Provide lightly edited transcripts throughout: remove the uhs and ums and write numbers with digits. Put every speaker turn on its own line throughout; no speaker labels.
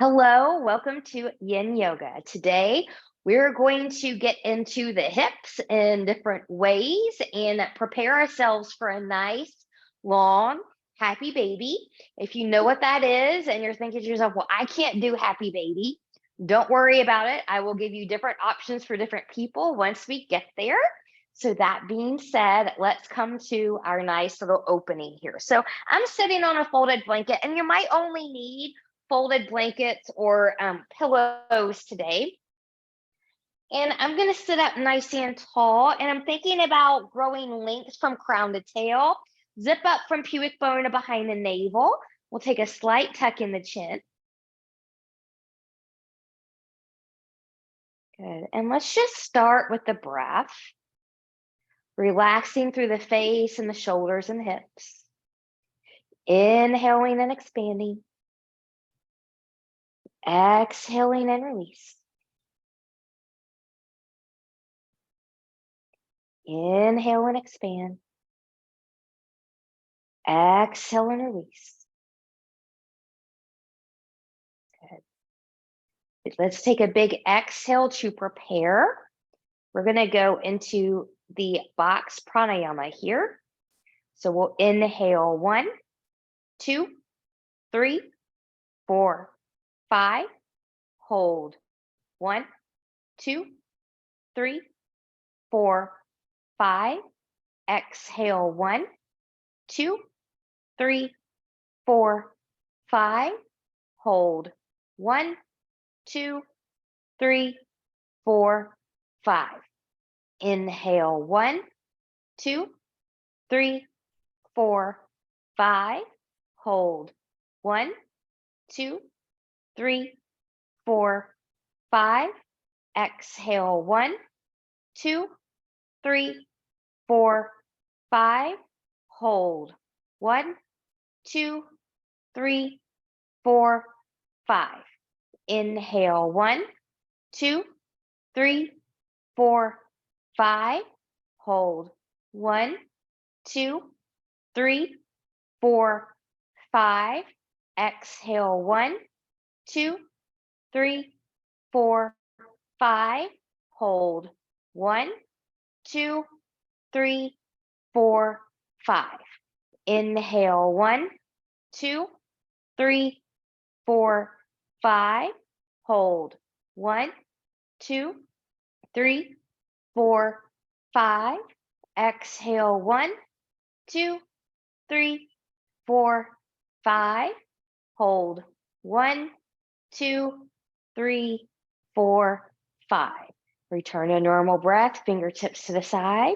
Hello, welcome to Yin Yoga. Today, we're going to get into the hips in different ways and prepare ourselves for a nice, long, happy baby. If you know what that is and you're thinking to yourself, well, I can't do happy baby, don't worry about it. I will give you different options for different people once we get there. So, that being said, let's come to our nice little opening here. So, I'm sitting on a folded blanket, and you might only need folded blankets or pillows today. And I'm going to sit up nice and tall. And I'm thinking about growing lengths from crown to tail, zip up from pubic bone to behind the navel. We'll take a slight tuck in the chin. Good. And let's just start with the breath, relaxing through the face and the shoulders and hips. Inhaling and expanding. Exhaling and release. Inhale and expand. Exhale and release. Good. Let's take a big exhale to prepare. We're going to go into the box pranayama here. So we'll inhale 1, 2, 3, 4, 5. Hold 1, 2, 3, 4, 5. Exhale 1, 2, 3, 4, 5. Hold 1, 2, 3, 4, 5. Inhale 1, 2, 3, 4, 5. Hold 1, 2, 3, 4, 5. Exhale 1, 2, 3, 4, 5. Hold 1, 2, 3, 4, 5. Inhale 1, 2, 3, 4, 5. Hold 1, 2, 3, 4, 5. Exhale 1, 2, 3, 4, 5. Hold 1, 2, 3, 4, 5. Inhale 1, 2, 3, 4, 5. Hold 1, 2, 3, 4, 5. Exhale 1, 2, 3, 4, 5. Hold 1, 2, 3, 4, 5. Return to normal breath, fingertips to the side.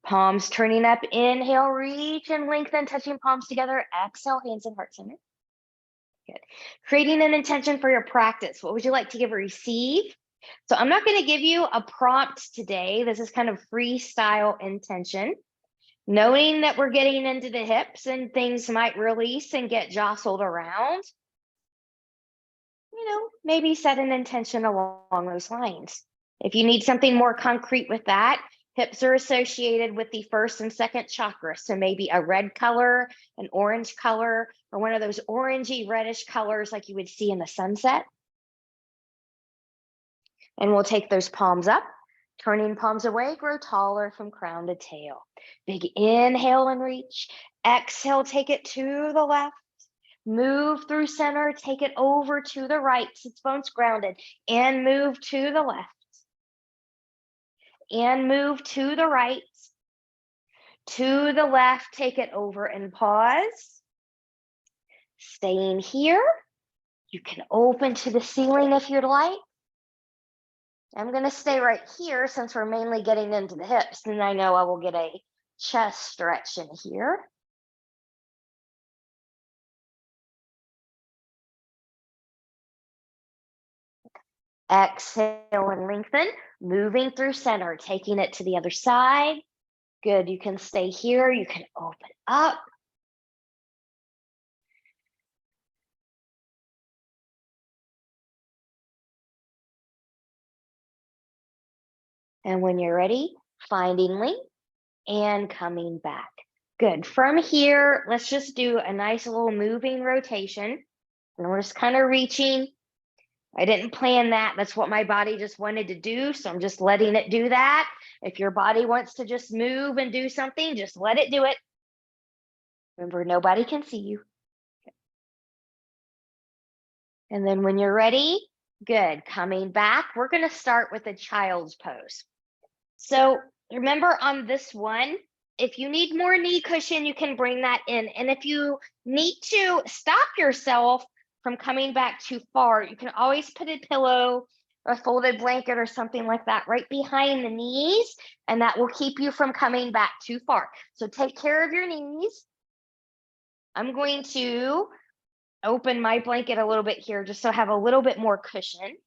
Palms turning up, inhale, reach and lengthen, touching palms together. Exhale, hands in heart center. Good. Creating an intention for your practice. What would you like to give or receive? So I'm not going to give you a prompt today. This is kind of freestyle intention. Knowing that we're getting into the hips and things might release and get jostled around, maybe set an intention along those lines. If you need something more concrete with that, hips are associated with the first and second chakra. So maybe a red color, an orange color, or one of those orangey reddish colors like you would see in the sunset. And we'll take those palms up, turning palms away, grow taller from crown to tail. Big inhale and reach. Exhale, take it to the left. Move through center, take it over to the right, sits bones grounded, and move to the left. And move to the right, to the left, take it over and pause. Staying here, you can open to the ceiling if you'd like. I'm going to stay right here since we're mainly getting into the hips, and I know I will get a chest stretch in here. Exhale and lengthen, moving through center, taking it to the other side. Good, you can stay here, you can open up. And when you're ready, finding length and coming back. Good, from here, let's just do a nice little moving rotation. And we're just kind of reaching. I didn't plan that. That's what my body just wanted to do. So I'm just letting it do that. If your body wants to just move and do something, just let it do it. Remember, nobody can see you. And then when you're ready, good. Coming back, we're going to start with a child's pose. So remember on this one, if you need more knee cushion, you can bring that in. And if you need to stop yourself from coming back too far, you can always put a pillow or a folded blanket or something like that right behind the knees, and that will keep you from coming back too far. So take care of your knees. I'm going to open my blanket a little bit here just so I have a little bit more cushion.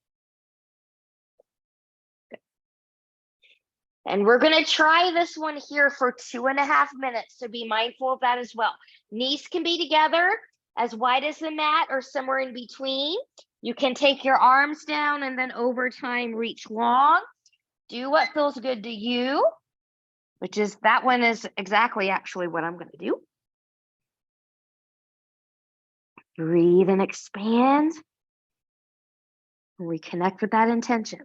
And we're going to try this one here for 2.5 minutes. So be mindful of that as well. Knees can be together as wide as the mat or somewhere in between. You can take your arms down and then over time reach long. Do what feels good to you, which is that one is exactly actually what I'm going to do. Breathe and expand. Reconnect with that intention.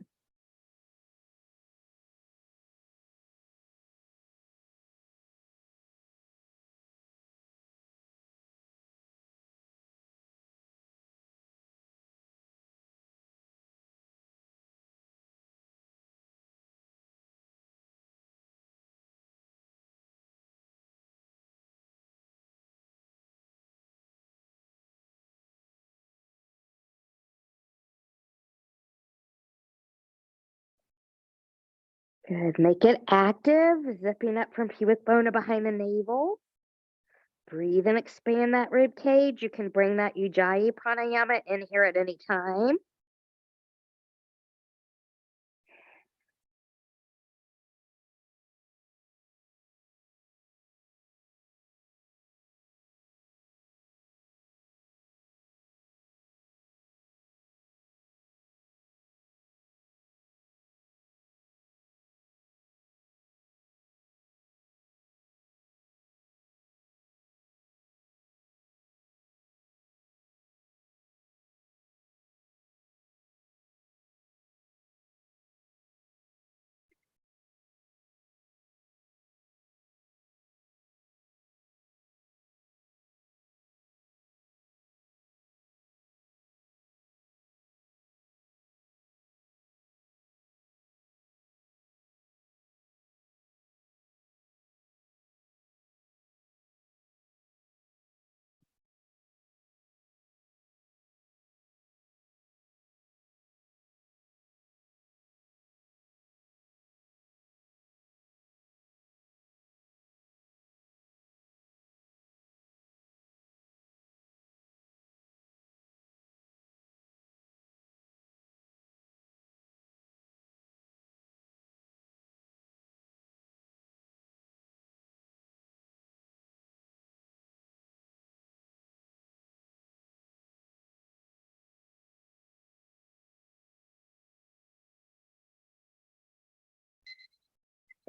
Good. Make it active, zipping up from pubic bone to behind the navel. Breathe and expand that rib cage. You can bring that Ujjayi pranayama in here at any time.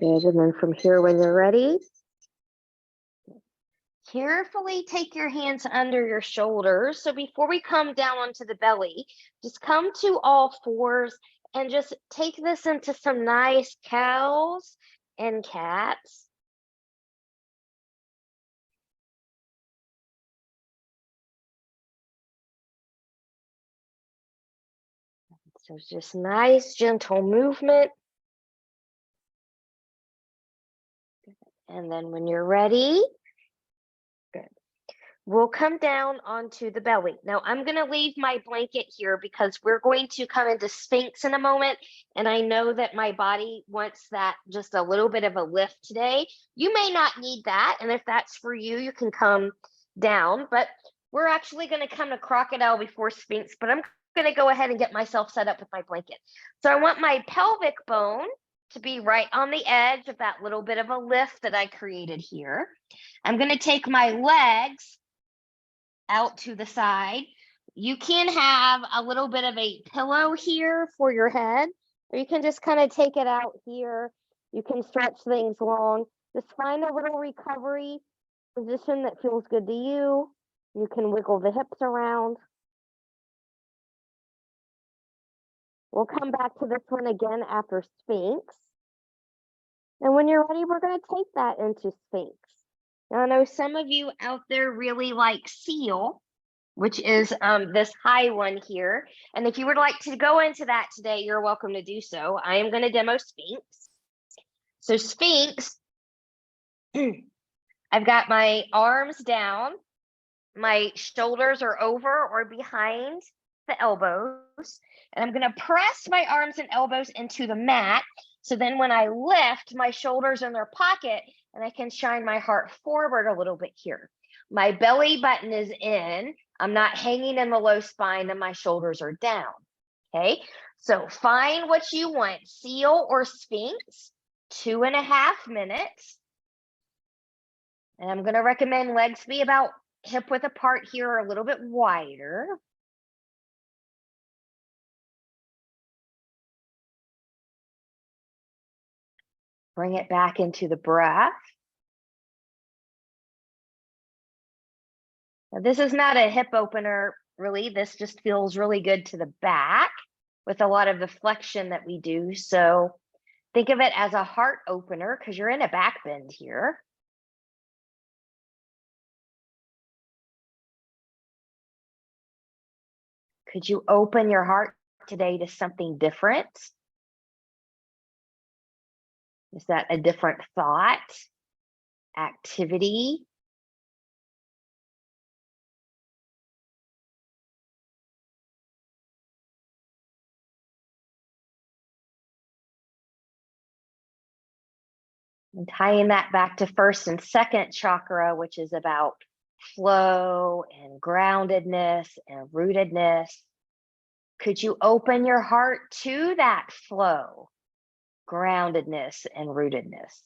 Good. And then from here, when you're ready, carefully take your hands under your shoulders. So before we come down onto the belly, just come to all fours and just take this into some nice cows and cats. So it's just nice, gentle movement. And then when you're ready, good. We'll come down onto the belly. Now I'm going to leave my blanket here because we're going to come into Sphinx in a moment. And I know that my body wants that just a little bit of a lift today. You may not need that. And if that's for you, you can come down. But we're actually going to come to crocodile before Sphinx. But I'm going to go ahead and get myself set up with my blanket. So I want my pelvic bone to be right on the edge of that little bit of a lift that I created here. I'm going to take my legs out to the side. You can have a little bit of a pillow here for your head, or you can just kind of take it out here. You can stretch things long. Just find a little recovery position that feels good to you. You can wiggle the hips around. We'll come back to this one again after Sphinx. And when you're ready, we're going to take that into Sphinx. Now, I know some of you out there really like Seal, which is this high one here. And if you would like to go into that today, you're welcome to do so. I am going to demo Sphinx. So Sphinx, I've got my arms down. My shoulders are over or behind the elbows. And I'm going to press my arms and elbows into the mat. So then when I lift, my shoulders in their pocket and I can shine my heart forward a little bit here. My belly button is in. I'm not hanging in the low spine and my shoulders are down. Okay, so find what you want, Seal or Sphinx, 2.5 minutes. And I'm going to recommend legs be about hip width apart here, a little bit wider. Bring it back into the breath. Now, this is not a hip opener, really. This just feels really good to the back with a lot of the flexion that we do. So think of it as a heart opener because you're in a back bend here. Could you open your heart today to something different? Is that a different thought, activity? And tying that back to first and second chakra, which is about flow and groundedness and rootedness. Could you open your heart to that flow, groundedness, and rootedness?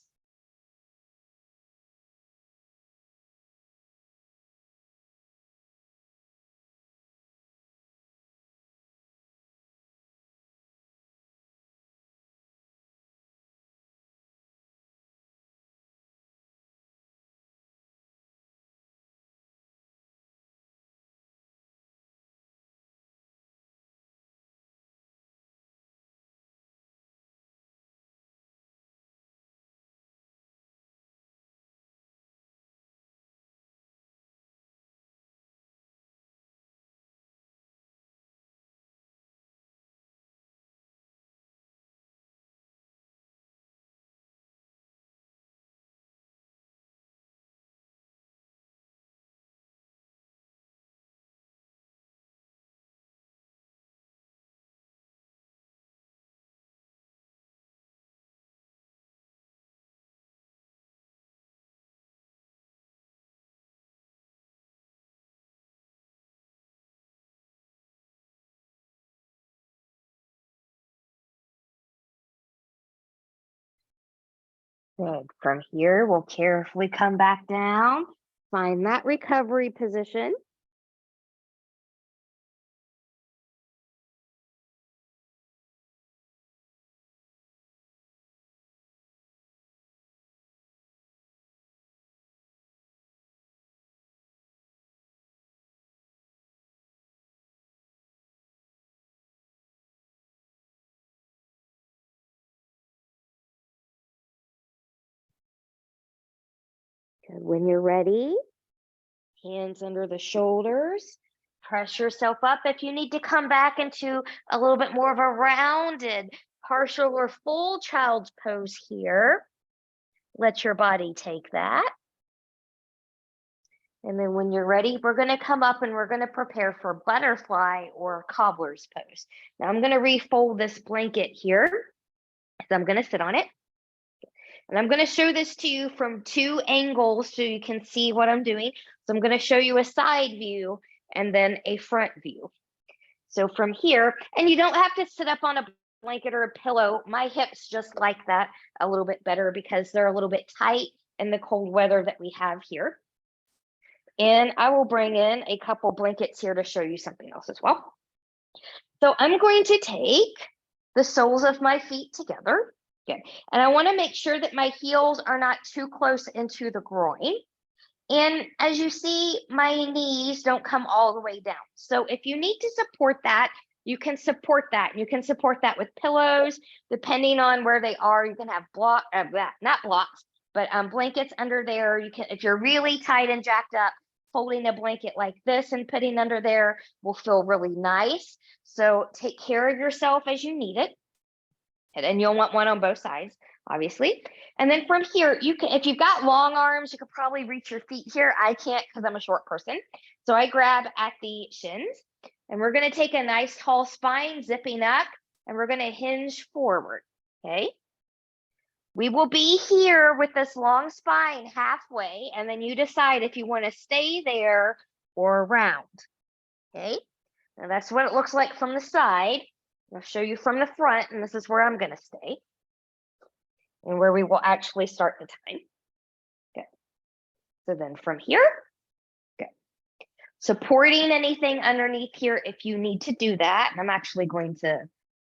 Good. From here, we'll carefully come back down, find that recovery position. Good. When you're ready, hands under the shoulders, press yourself up. If you need to come back into a little bit more of a rounded partial or full child's pose here, let your body take that. And then when you're ready, we're going to come up and we're going to prepare for butterfly or cobbler's pose. Now I'm going to refold this blanket here. So I'm going to sit on it. And I'm going to show this to you from 2 angles so you can see what I'm doing. So I'm going to show you a side view and then a front view. So from here, and you don't have to sit up on a blanket or a pillow. My hips just like that a little bit better because they're a little bit tight in the cold weather that we have here. And I will bring in a couple blankets here to show you something else as well. So I'm going to take the soles of my feet together. Good. And I want to make sure that my heels are not too close into the groin. And as you see, my knees don't come all the way down. So if you need to support that, you can support that. You can support that with pillows, depending on where they are. You can have not blocks, but blankets under there. You can, if you're really tight and jacked up, folding a blanket like this and putting under there will feel really nice. So take care of yourself as you need it. And you'll want one on both sides, obviously. And then from here, you can, if you've got long arms, you could probably reach your feet here. I can't because I'm a short person. So I grab at the shins, and we're going to take a nice tall spine, zipping up, and we're going to hinge forward. Okay. We will be here with this long spine halfway, and then you decide if you want to stay there or around. Okay. Now that's what it looks like from the side. I'll show you from the front, and this is where I'm going to stay and where we will actually start the time. Good. So then from here, good. Supporting anything underneath here if you need to do that. And I'm actually going to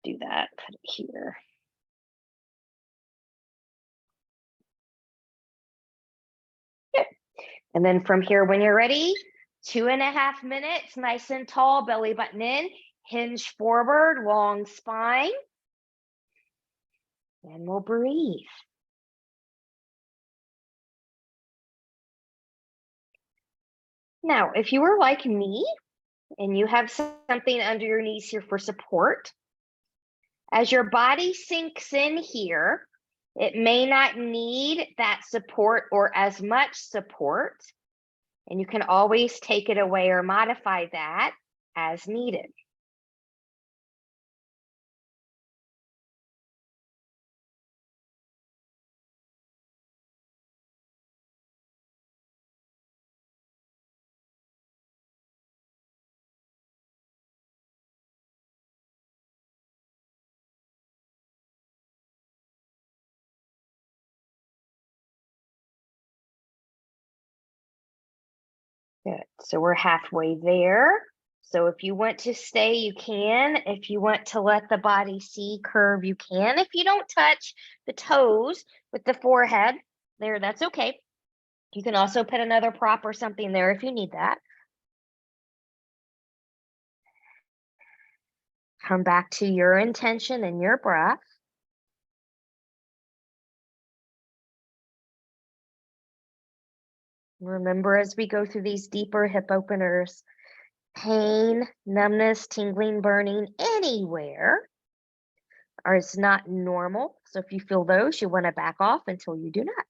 do that, put it here. Good. And then from here, when you're ready, 2.5 minutes, nice and tall, belly button in, hinge forward, long spine. And we'll breathe. Now, if you were like me and you have something under your knees here for support, as your body sinks in here, it may not need that support or as much support, and you can always take it away or modify that as needed. Good. So we're halfway there. So if you want to stay, you can. If you want to let the body C curve, you can. If you don't touch the toes with the forehead there, that's okay. You can also put another prop or something there if you need that. Come back to your intention and your breath. Remember, as we go through these deeper hip openers, pain, numbness, tingling, burning anywhere is not normal. So if you feel those, you want to back off until you do not.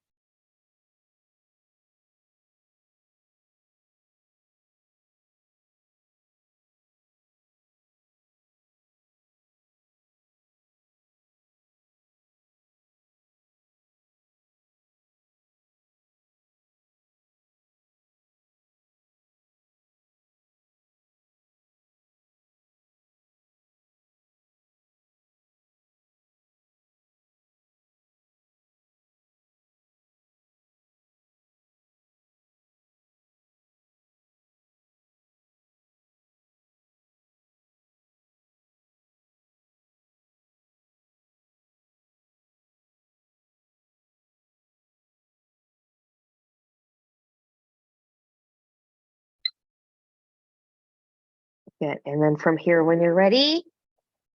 Good. And then from here, when you're ready,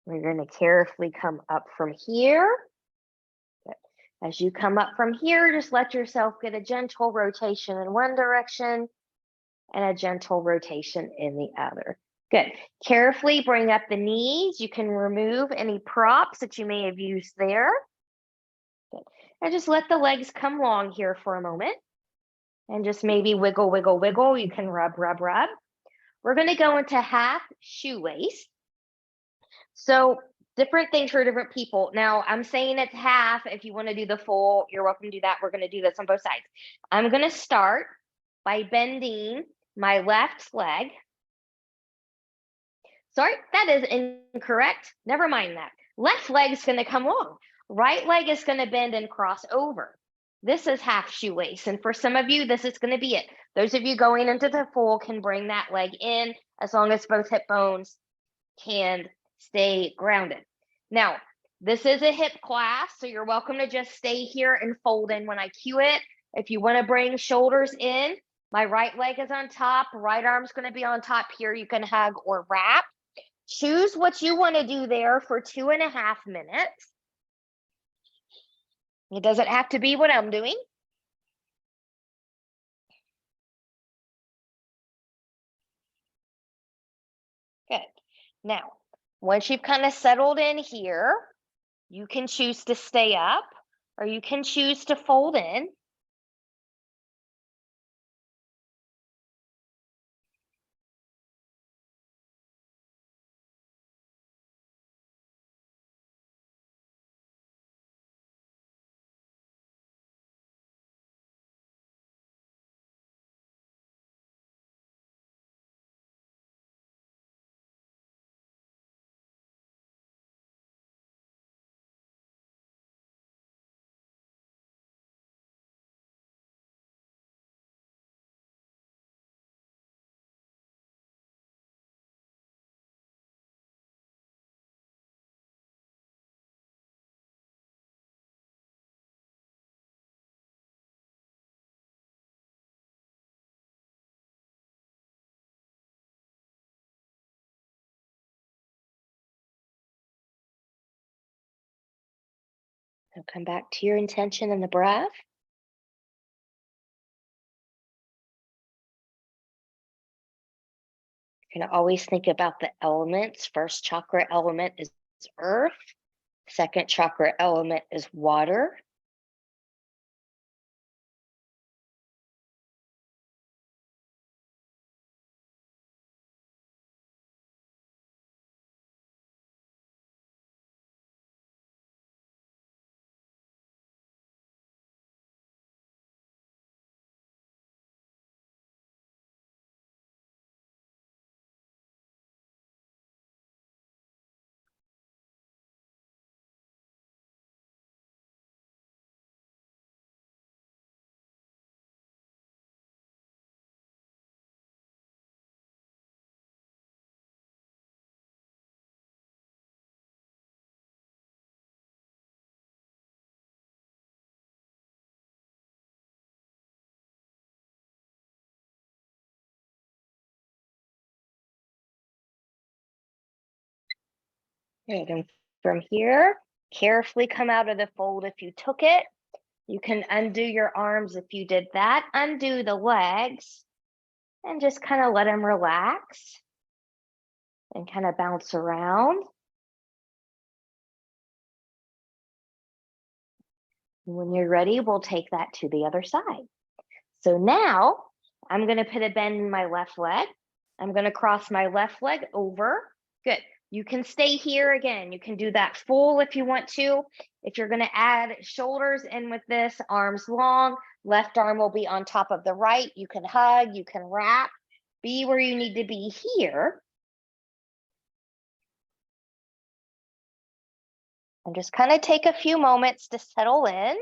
we're going to carefully come up from here. Good. As you come up from here, just let yourself get a gentle rotation in one direction and a gentle rotation in the other. Good. Carefully bring up the knees. You can remove any props that you may have used there. Good. And just let the legs come long here for a moment. And just maybe wiggle, wiggle, wiggle. You can rub, rub, rub. We're going to go into half shoelace. So different things for different people. Now, I'm saying it's half. If you want to do the full, you're welcome to do that. We're going to do this on both sides. I'm going to start by bending my left leg. Sorry, that is incorrect. Never mind that. Left leg's going to come long. Right leg is going to bend and cross over. This is half shoelace. And for some of you, this is going to be it. Those of you going into the full can bring that leg in as long as both hip bones can stay grounded. Now, this is a hip class, so you're welcome to just stay here and fold in when I cue it. If you want to bring shoulders in, my right leg is on top, right arm's going to be on top here. You can hug or wrap. Choose what you want to do there for 2.5 minutes. It doesn't have to be what I'm doing. Good. Now, once you've kind of settled in here, you can choose to stay up or you can choose to fold in. So come back to your intention and the breath. You're going to always think about the elements. First chakra element is earth. Second chakra element is water. Good. And from here, carefully come out of the fold if you took it. You can undo your arms if you did that. Undo the legs and just kind of let them relax and kind of bounce around. When you're ready, we'll take that to the other side. So now I'm going to put a bend in my left leg. I'm going to cross my left leg over. Good. You can stay here again. You can do that full if you want to. If you're going to add shoulders in with this, arms long, left arm will be on top of the right. You can hug, you can wrap, be where you need to be here. And just kind of take a few moments to settle in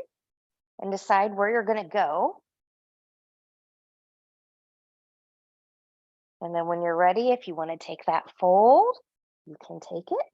and decide where you're going to go. And then when you're ready, if you want to take that fold, you can take it.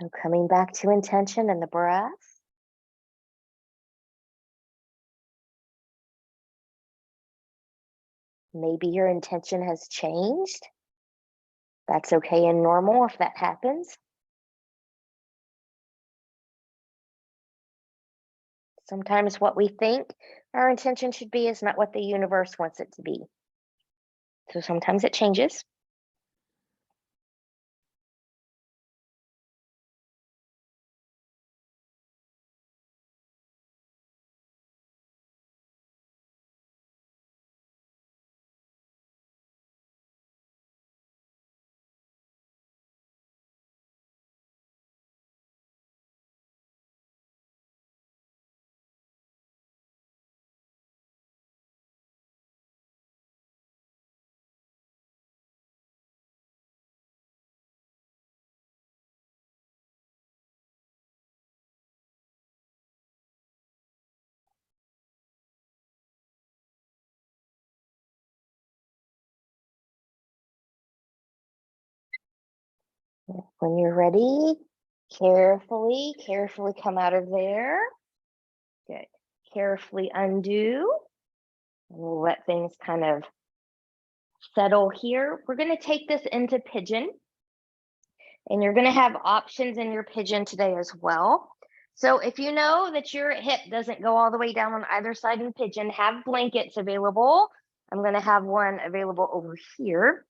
And coming back to intention and the breath. Maybe your intention has changed. That's okay and normal if that happens. Sometimes what we think our intention should be is not what the universe wants it to be. So sometimes it changes. When you're ready, carefully come out of there. Good. Carefully undo. And we'll let things kind of settle here. We're going to take this into pigeon. And you're going to have options in your pigeon today as well. So if you know that your hip doesn't go all the way down on either side in pigeon, have blankets available. I'm going to have one available over here.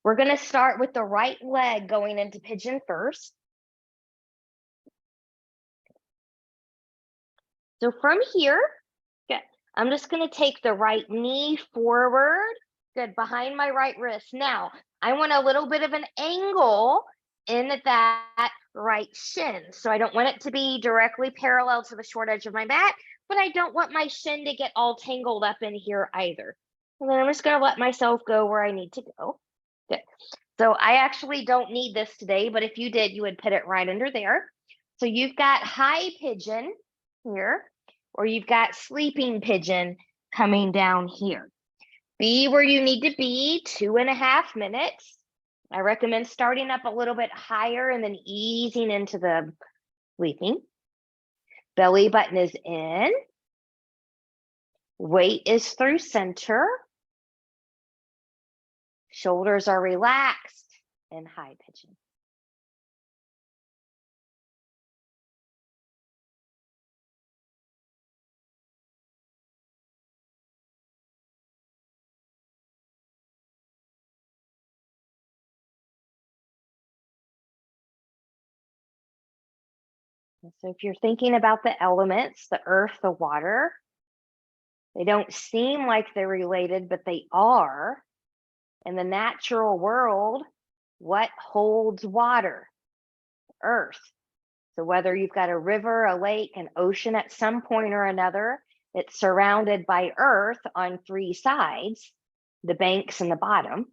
We're going to start with the right leg going into pigeon first. So from here, good. I'm just going to take the right knee forward, good, behind my right wrist. Now, I want a little bit of an angle in that right shin. So I don't want it to be directly parallel to the short edge of my mat, but I don't want my shin to get all tangled up in here either. And then I'm just going to let myself go where I need to go. Good. So I actually don't need this today, but if you did, you would put it right under there. So you've got high pigeon here, or you've got sleeping pigeon coming down here. Be where you need to be, 2.5 minutes. I recommend starting up a little bit higher and then easing into the sleeping. Belly button is in. Weight is through center. Shoulders are relaxed in high pigeon. So if you're thinking about the elements, the earth, the water, they don't seem like they're related, but they are. In the natural world, what holds water? Earth. So whether you've got a river, a lake, an ocean at some point or another, it's surrounded by earth on 3 sides, the banks and the bottom.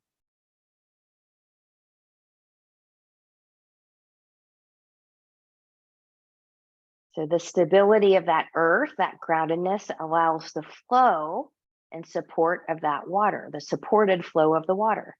So the stability of that earth, that groundedness, allows the flow and support of that water, the supported flow of the water.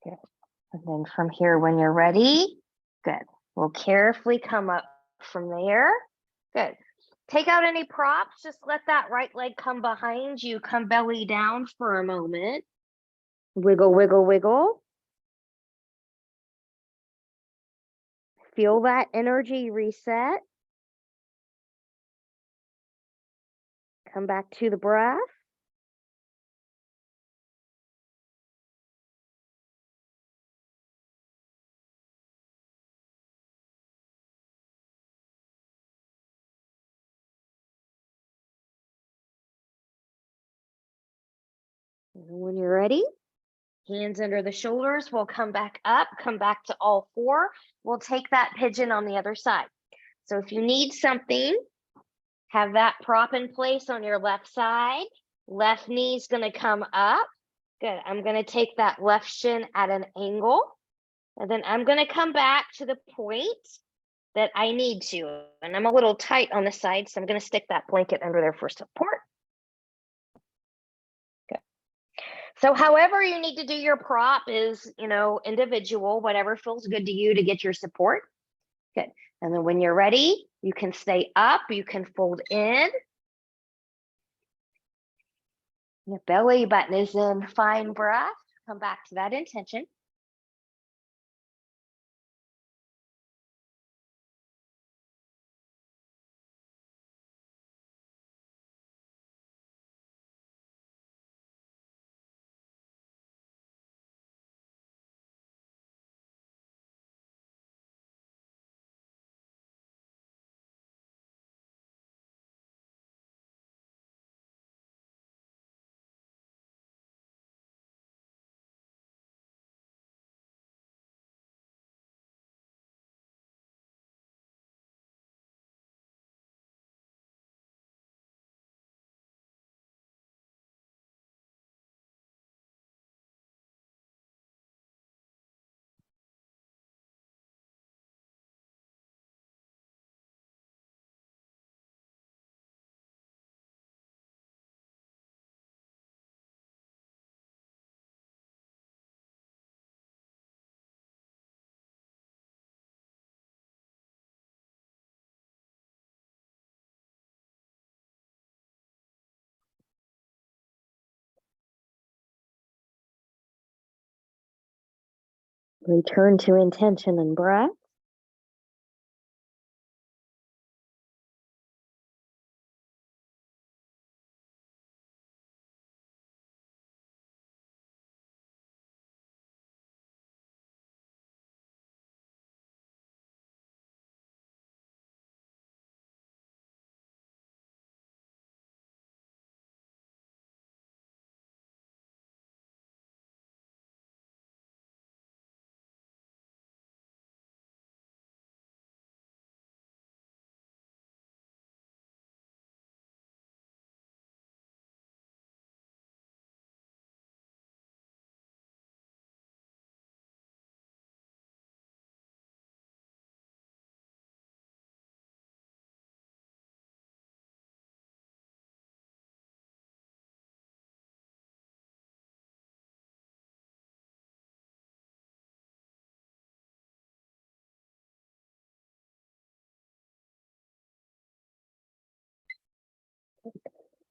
Good. And then from here, when you're ready, good. We'll carefully come up from there. Good. Take out any props. Just let that right leg come behind you. Come belly down for a moment. Wiggle, wiggle, wiggle. Feel that energy reset. Come back to the breath. And when you're ready, hands under the shoulders. We'll come back up, come back to all 4. We'll take that pigeon on the other side. So if you need something, have that prop in place on your left side. Left knee's going to come up. Good. I'm going to take that left shin at an angle. And then I'm going to come back to the point that I need to. And I'm a little tight on the side, so I'm going to stick that blanket under there for support. Good. So however you need to do your prop is, individual, whatever feels good to you to get your support. Good. And then when you're ready, you can stay up, you can fold in. Your belly button is in fine breath. Come back to that intention. Return to intention and breath.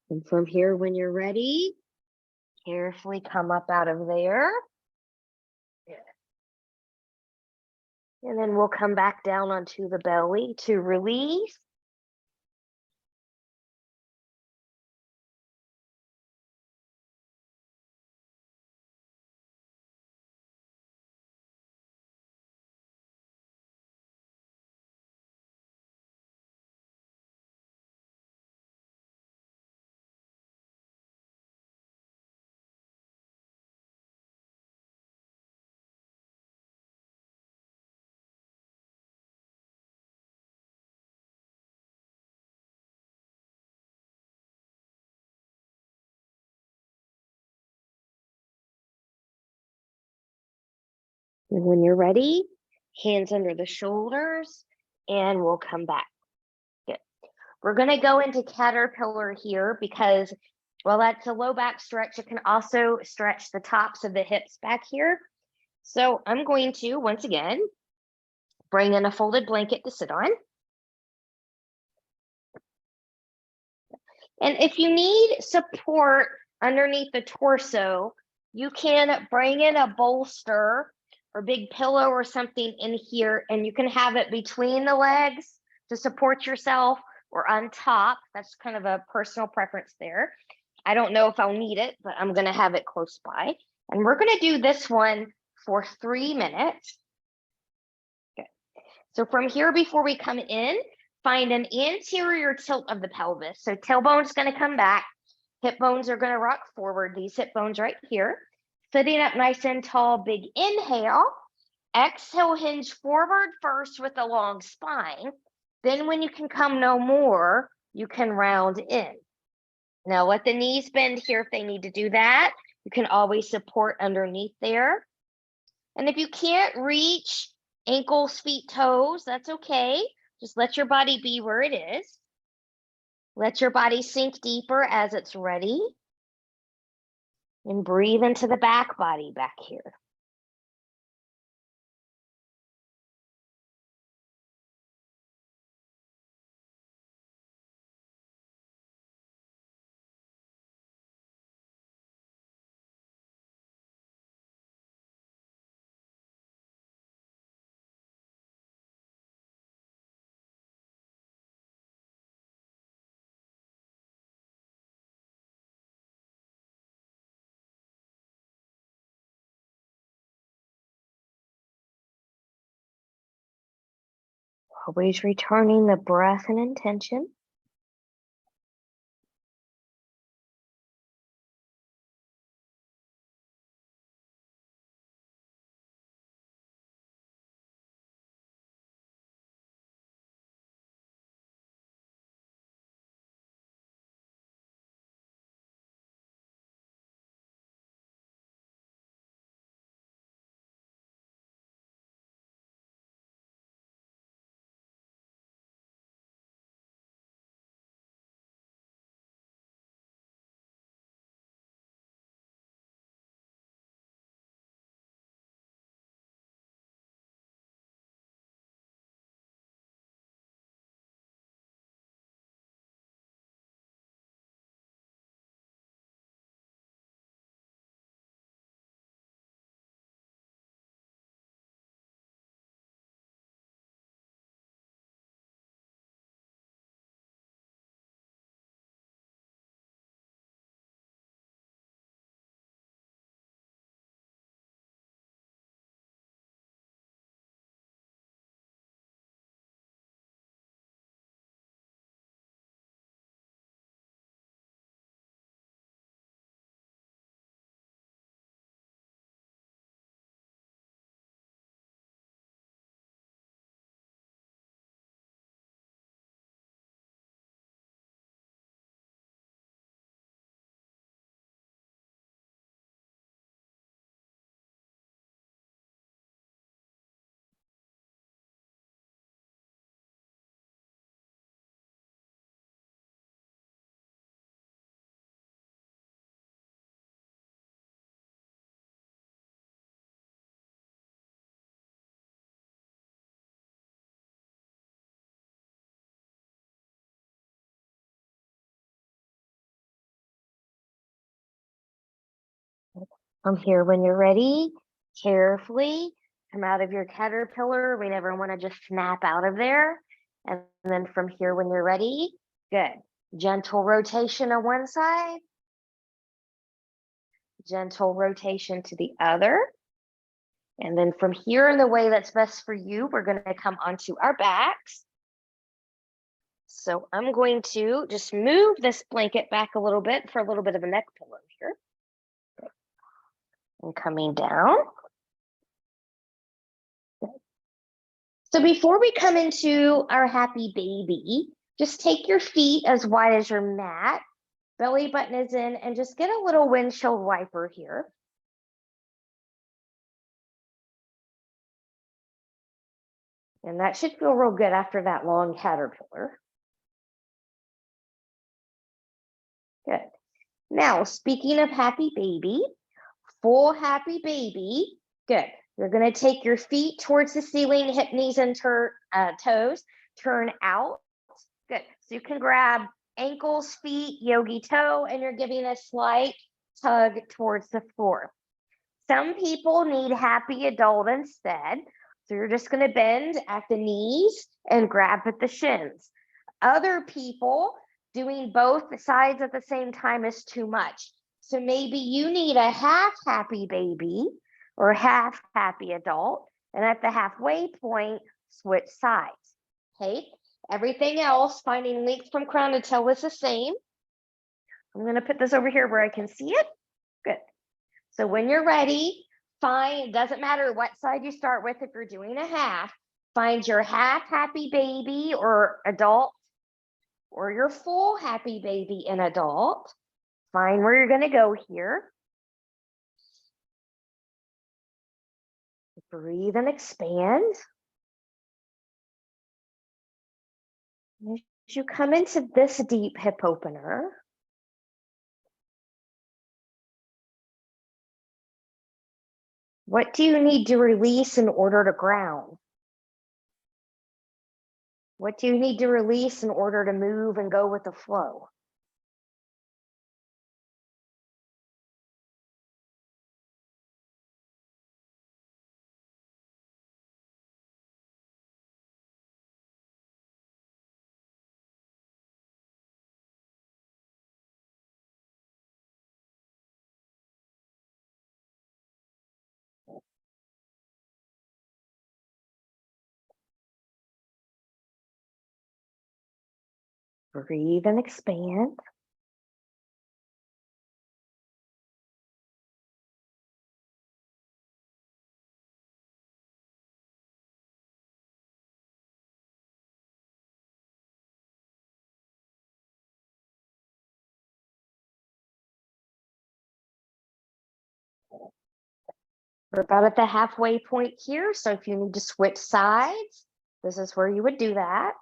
And from here, when you're ready, carefully come up out of there. And then we'll come back down onto the belly to release. And when you're ready, hands under the shoulders, and we'll come back. Good. We're going to go into caterpillar here because, well, that's a low back stretch. It can also stretch the tops of the hips back here. So I'm going to, once again, bring in a folded blanket to sit on. And if you need support underneath the torso, you can bring in a bolster or big pillow or something in here, and you can have it between the legs to support yourself or on top. That's kind of a personal preference there. I don't know if I'll need it, but I'm going to have it close by. And we're going to do this one for 3 minutes. Okay. So from here, before we come in, find an anterior tilt of the pelvis. So tailbone's going to come back. Hip bones are going to rock forward. These hip bones right here. Sitting up nice and tall, big inhale. Exhale, hinge forward first with a long spine. Then when you can come no more, you can round in. Now let the knees bend here if they need to do that. You can always support underneath there. And if you can't reach ankles, feet, toes, that's okay. Just let your body be where it is. Let your body sink deeper as it's ready. And breathe into the back body back here. Always returning the breath and intention. From here when you're ready. Carefully come out of your caterpillar. We never want to just snap out of there. And then from here when you're ready, good. Gentle rotation on one side. Gentle rotation to the other. And then from here in the way that's best for you, we're going to come onto our backs. So I'm going to just move this blanket back a little bit for a little bit of a neck pillow here. And coming down. So before we come into our happy baby, just take your feet as wide as your mat, belly button is in, and just get a little windshield wiper here. And that should feel real good after that long caterpillar. Good. Now, speaking of happy baby, full happy baby, good. You're gonna take your feet towards the ceiling, hip, knees, and toes, turn out. Good. So you can grab ankles, feet, yogi toe, and you're giving a slight tug towards the floor. Some people need happy adult instead. So you're just going to bend at the knees and grab at the shins. Other people doing both sides at the same time is too much. So maybe you need a half happy baby or half happy adult. And at the halfway point, switch sides. Okay. Everything else, finding length from crown to toe is the same. I'm going to put this over here where I can see it. Good. So when you're ready, find, it doesn't matter what side you start with if you're doing a half, find your half happy baby or adult or your full happy baby and adult. Find where you're going to go here. Breathe and expand. As you come into this deep hip opener, What do you need to release in order to ground? What do you need to release in order to move and go with the flow? Breathe and expand. We're about at the halfway point here, so if you need to switch sides, this is where you would do that.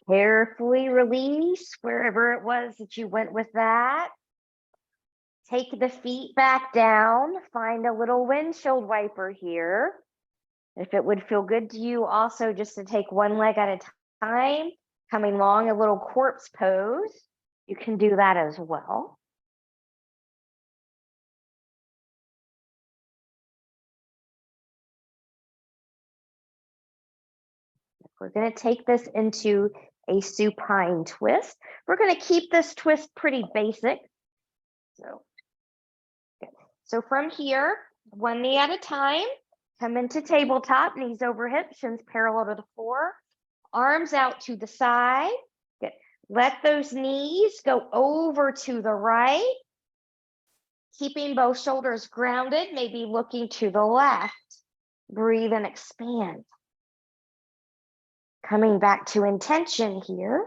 Carefully release wherever it was that you went with that. Take the feet back down. Find a little windshield wiper here. If it would feel good to you also just to take one leg at a time, coming along a little corpse pose, you can do that as well. We're going to take this into a supine twist. We're going to keep this twist pretty basic. So from here, one knee at a time, come into tabletop, knees over hips, shins parallel to the floor, arms out to the side. Good. Let those knees go over to the right, keeping both shoulders grounded, maybe looking to the left. Breathe and expand. Coming back to intention here.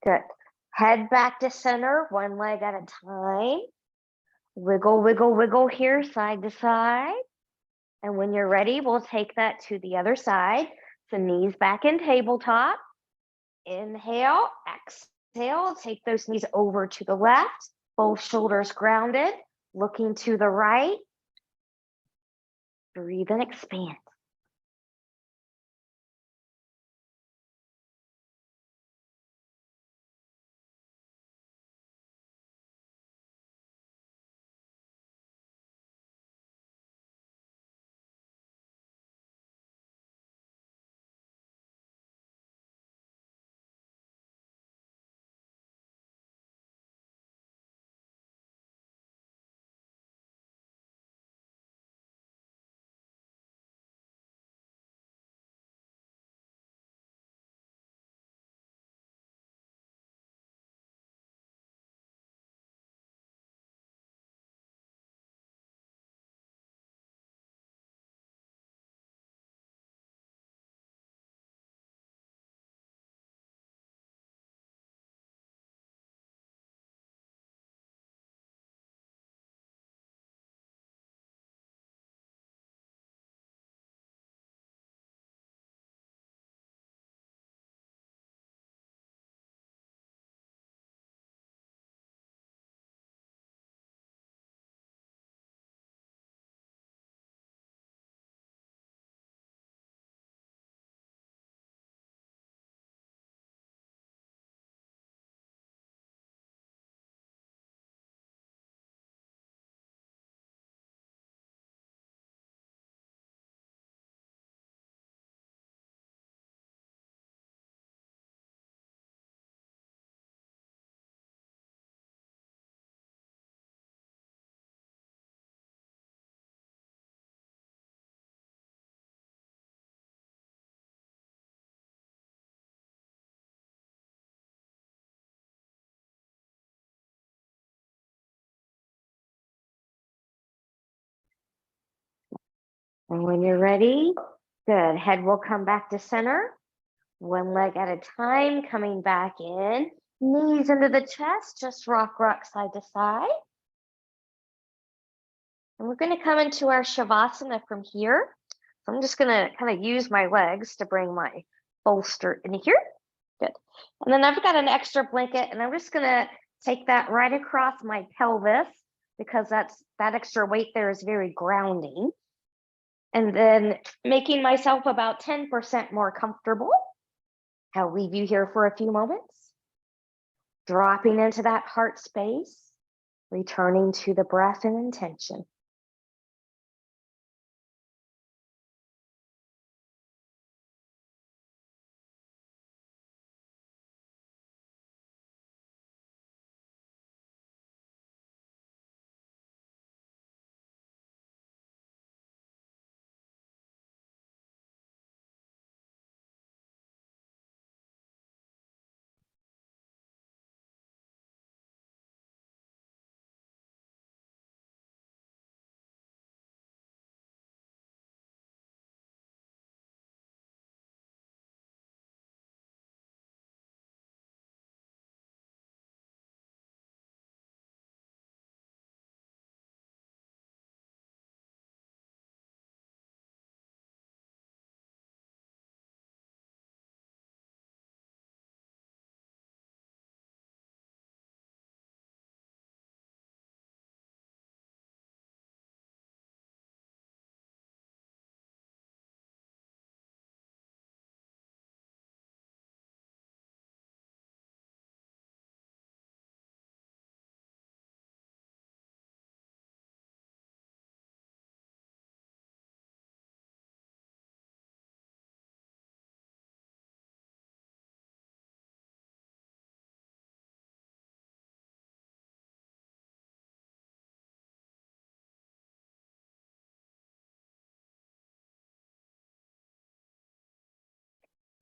Good. Head back to center, one leg at a time. Wiggle, wiggle, wiggle here, side to side. And when you're ready, we'll take that to the other side. So knees back in tabletop. Inhale, exhale, take those knees over to the left, both shoulders grounded, looking to the right. Breathe and expand. And when you're ready, good. Head will come back to center. One leg at a time, coming back in. Knees into the chest, just rock, rock side to side. And we're going to come into our Shavasana from here. So I'm just going to kind of use my legs to bring my bolster in here. Good. And then I've got an extra blanket, and I'm just going to take that right across my pelvis because that extra weight there is very grounding. And then making myself about 10% more comfortable. I'll leave you here for a few moments. Dropping into that heart space, returning to the breath and intention.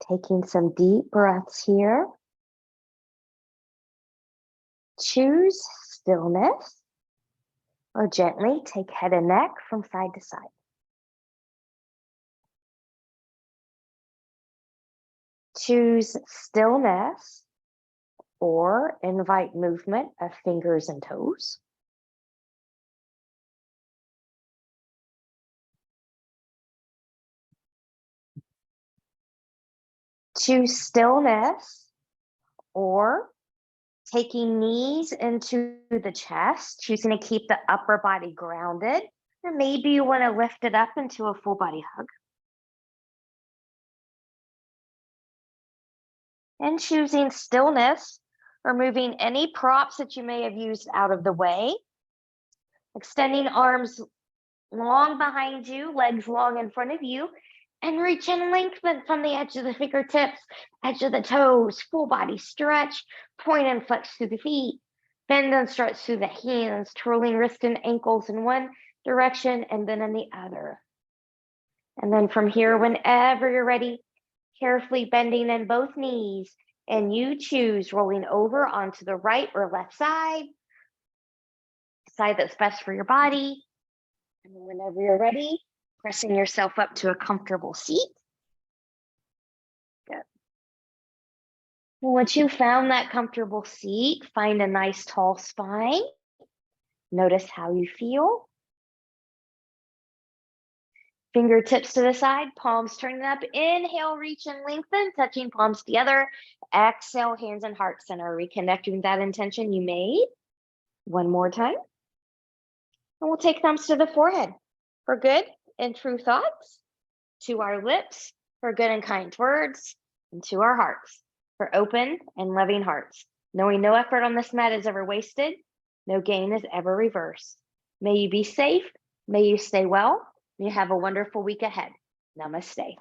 Taking some deep breaths here. Choose stillness, or gently take head and neck from side to side. Choose stillness, or invite movement of fingers and toes. Choose stillness or taking knees into the chest, choosing to keep the upper body grounded. Or maybe you want to lift it up into a full body hug. And choosing stillness or moving any props that you may have used out of the way. Extending arms long behind you, legs long in front of you, and reach and lengthen from the edge of the fingertips, edge of the toes, full body stretch, point and flex through the feet, bend and stretch through the hands, twirling wrists and ankles in one direction and then in the other. And then from here, whenever you're ready, carefully bending in both knees, and you choose rolling over onto the right or left side that's best for your body. And then whenever you're ready, pressing yourself up to a comfortable seat. Good. Once you found that comfortable seat, find a nice tall spine. Notice how you feel. Fingertips to the side, palms turning up. Inhale, reach and lengthen, touching palms together. Exhale, hands and heart center, reconnecting with that intention you made. One more time. And we'll take thumbs to the forehead for good and true thoughts, to our lips for good and kind words, and to our hearts for open and loving hearts. Knowing no effort on this mat is ever wasted, no gain is ever reversed. May you be safe, may you stay well, may you have a wonderful week ahead. Namaste.